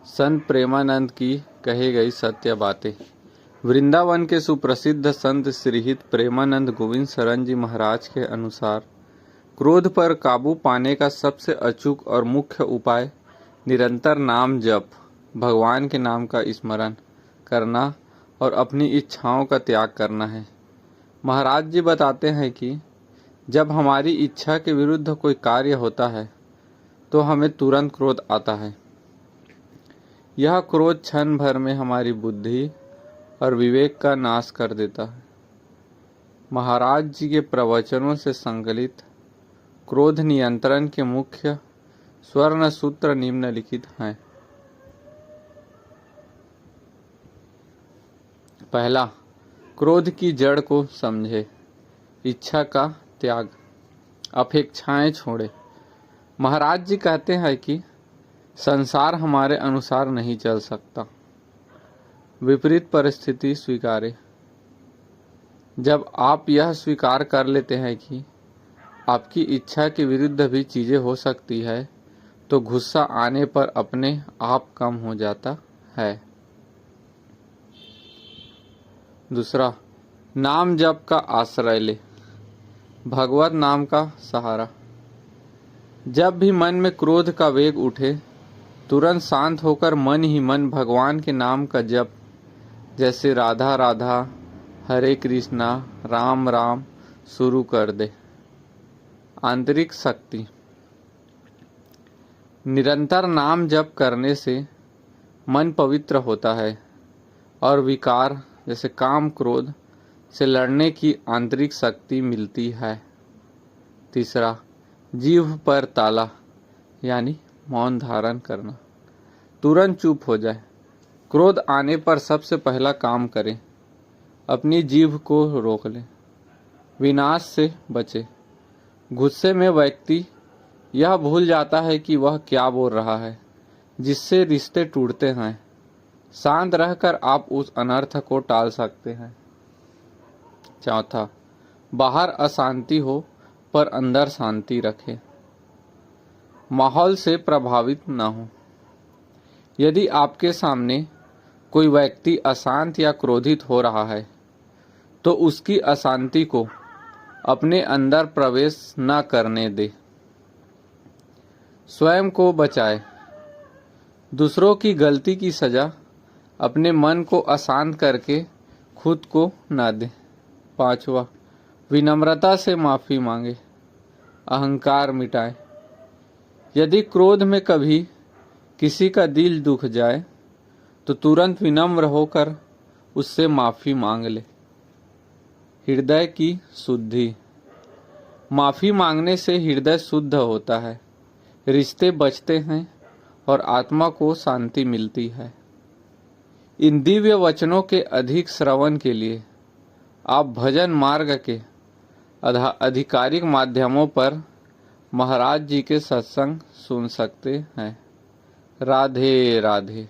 संत प्रेमानंद की कही गई सत्य बातें। वृंदावन के सुप्रसिद्ध संत श्रीहित प्रेमानंद गोविंद शरण जी महाराज के अनुसार क्रोध पर काबू पाने का सबसे अचूक और मुख्य उपाय निरंतर नाम जप, भगवान के नाम का स्मरण करना और अपनी इच्छाओं का त्याग करना है। महाराज जी बताते हैं कि जब हमारी इच्छा के विरुद्ध कोई कार्य होता है तो हमें तुरंत क्रोध आता है। यह क्रोध क्षण भर में हमारी बुद्धि और विवेक का नाश कर देता है। महाराज जी के प्रवचनों से संकलित क्रोध नियंत्रण के मुख्य स्वर्ण सूत्र निम्नलिखित हैं। पहला, क्रोध की जड़ को समझे। इच्छा का त्याग, अपेक्षाएं छोड़े। महाराज जी कहते हैं कि संसार हमारे अनुसार नहीं चल सकता। विपरीत परिस्थिति स्वीकारे। जब आप यह स्वीकार कर लेते हैं कि आपकी इच्छा के विरुद्ध भी चीजें हो सकती है तो गुस्सा आने पर अपने आप कम हो जाता है। दूसरा, नाम जप का आश्रय ले। भगवत नाम का सहारा। जब भी मन में क्रोध का वेग उठे तुरंत शांत होकर मन ही मन भगवान के नाम का जप, जैसे राधा राधा, हरे कृष्णा, राम राम शुरू कर दे। आंतरिक शक्ति। निरंतर नाम जप करने से मन पवित्र होता है और विकार जैसे काम क्रोध से लड़ने की आंतरिक शक्ति मिलती है। तीसरा, जीभ पर ताला यानी मौन धारण करना। तुरंत चुप हो जाए। क्रोध आने पर सबसे पहला काम करें, अपनी जीभ को रोक लें। विनाश से बचे। गुस्से में व्यक्ति यह भूल जाता है कि वह क्या बोल रहा है, जिससे रिश्ते टूटते हैं। शांत रहकर आप उस अनर्थ को टाल सकते हैं। चौथा, बाहर अशांति हो पर अंदर शांति रखें। माहौल से प्रभावित न हो। यदि आपके सामने कोई व्यक्ति अशांत या क्रोधित हो रहा है तो उसकी अशांति को अपने अंदर प्रवेश न करने दे। स्वयं को बचाए। दूसरों की गलती की सजा अपने मन को अशांत करके खुद को न दे। पांचवा, विनम्रता से माफी मांगे, अहंकार मिटाए। यदि क्रोध में कभी किसी का दिल दुख जाए तो तुरंत विनम्र होकर उससे माफी मांग ले। हृदय की शुद्धि। माफी मांगने से हृदय शुद्ध होता है, रिश्ते बचते हैं और आत्मा को शांति मिलती है। इन दिव्य वचनों के अधिक श्रवण के लिए आप भजन मार्ग के आधिकारिक माध्यमों पर महाराज जी के सत्संग सुन सकते हैं। राधे राधे।